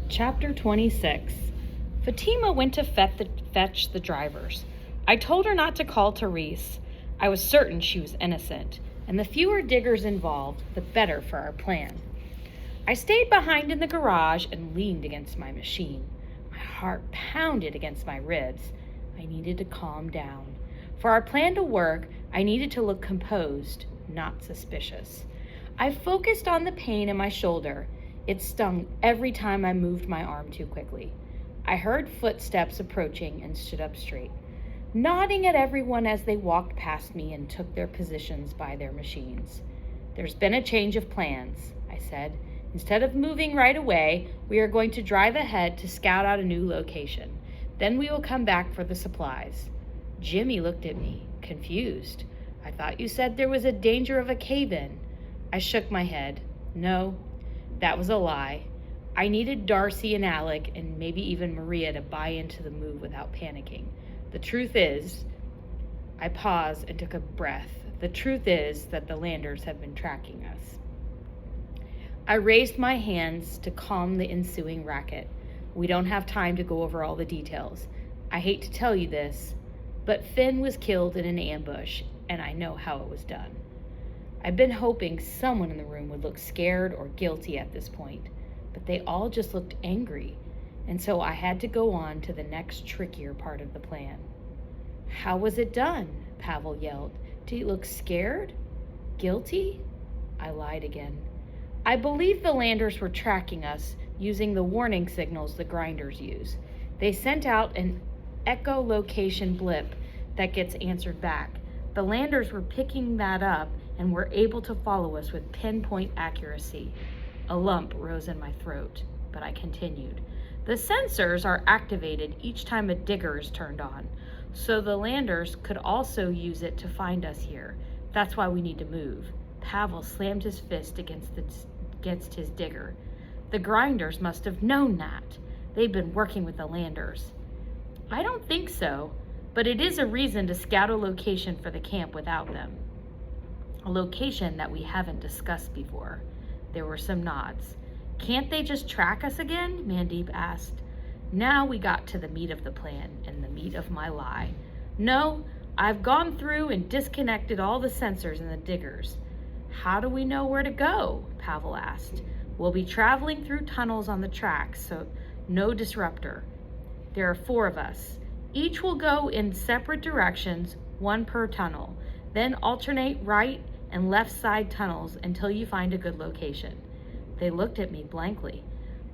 Chapter 26. Fatima went to fetch the drivers. I told her not to call Therese. I was certain she was innocent, and the fewer diggers involved, the better for our plan. I stayed behind in the garage and leaned against my machine. My heart pounded against my ribs. I needed to calm down. For our plan to work, I needed to look composed, not suspicious. I focused on the pain in my shoulder. It stung every time I moved my arm too quickly. I heard footsteps approaching and stood up straight, nodding at everyone as they walked past me and took their positions by their machines. "There's been a change of plans," I said. "Instead of moving right away, we are going to drive ahead to scout out a new location. Then we will come back for the supplies." Jimmy looked at me, confused. "I thought you said there was a danger of a cave-in." I shook my head. "No, that was a lie. I needed Darcy and Alec and maybe even Maria to buy into the move without panicking. The truth is," I paused and took a breath. "The truth is that the Landers have been tracking us." I raised my hands to calm the ensuing racket. "We don't have time to go over all the details. I hate to tell you this, but Finn was killed in an ambush, and I know how it was done." I'd been hoping someone in the room would look scared or guilty at this point, but they all just looked angry, and so I had to go on to the next trickier part of the plan. "How was it done?" Pavel yelled. "Did he look scared? Guilty?" I lied again. "I believe the Landers were tracking us using the warning signals the grinders use. They sent out an echolocation blip that gets answered back. The Landers were picking that up and were able to follow us with pinpoint accuracy." A lump rose in my throat, but I continued. "The sensors are activated each time a digger is turned on, so the Landers could also use it to find us here. That's why we need to move." Pavel slammed his fist against his digger. "The grinders must have known that. They've been working with the Landers." "I don't think so, but it is a reason to scout a location for the camp without them. A location that we haven't discussed before." There were some nods. "Can't they just track us again?" Mandeep asked. Now we got to the meat of the plan and the meat of my lie. "No, I've gone through and disconnected all the sensors in the diggers." "How do we know where to go?" Pavel asked. "We'll be traveling through tunnels on the tracks, so no disruptor. There are 4 of us. Each will go in separate directions, 1 per tunnel. Then alternate right and left side tunnels until you find a good location." They looked at me blankly.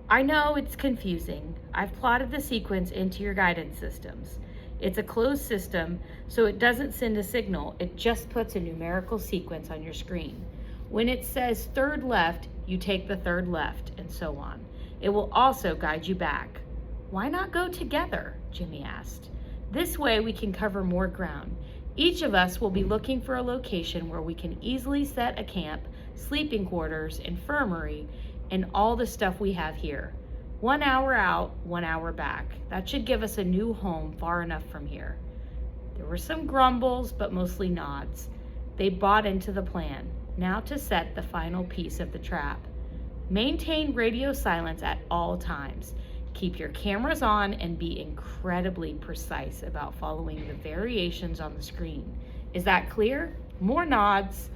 "I know it's confusing. I've plotted the sequence into your guidance systems. It's a closed system, so it doesn't send a signal. It just puts a numerical sequence on your screen. When it says 3rd left, you take the 3rd left, and so on. It will also guide you back." "Why not go together?" Jimmy asked. "This way we can cover more ground. Each of us will be looking for a location where we can easily set a camp, sleeping quarters, infirmary, and all the stuff we have here. 1 hour out, 1 hour back. That should give us a new home far enough from here." There were some grumbles, but mostly nods. They bought into the plan. Now to set the final piece of the trap. "Maintain radio silence at all times. Keep your cameras on and be incredibly precise about following the variations on the screen. Is that clear?" More nods,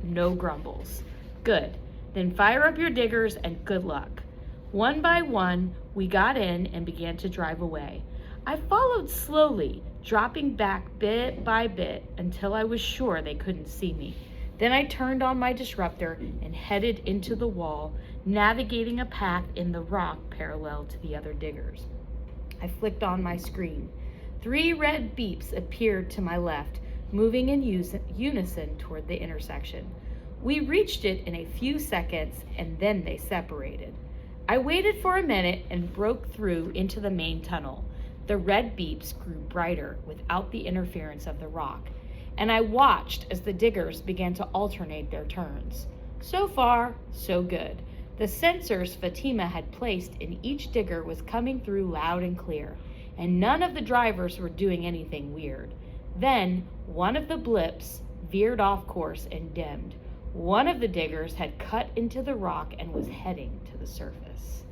no grumbles. "Good. Then fire up your diggers and good luck." One by one, we got in and began to drive away. I followed slowly, dropping back bit by bit until I was sure they couldn't see me. Then I turned on my disruptor and headed into the wall, navigating a path in the rock parallel to the other diggers. I flicked on my screen. 3 red beeps appeared to my left, moving in unison toward the intersection. We reached it in a few seconds, and then they separated. I waited for a minute and broke through into the main tunnel. The red beeps grew brighter without the interference of the rock, and I watched as the diggers began to alternate their turns. So far, so good. The sensors Fatima had placed in each digger was coming through loud and clear, and none of the drivers were doing anything weird. Then, one of the blips veered off course and dimmed. One of the diggers had cut into the rock and was heading to the surface.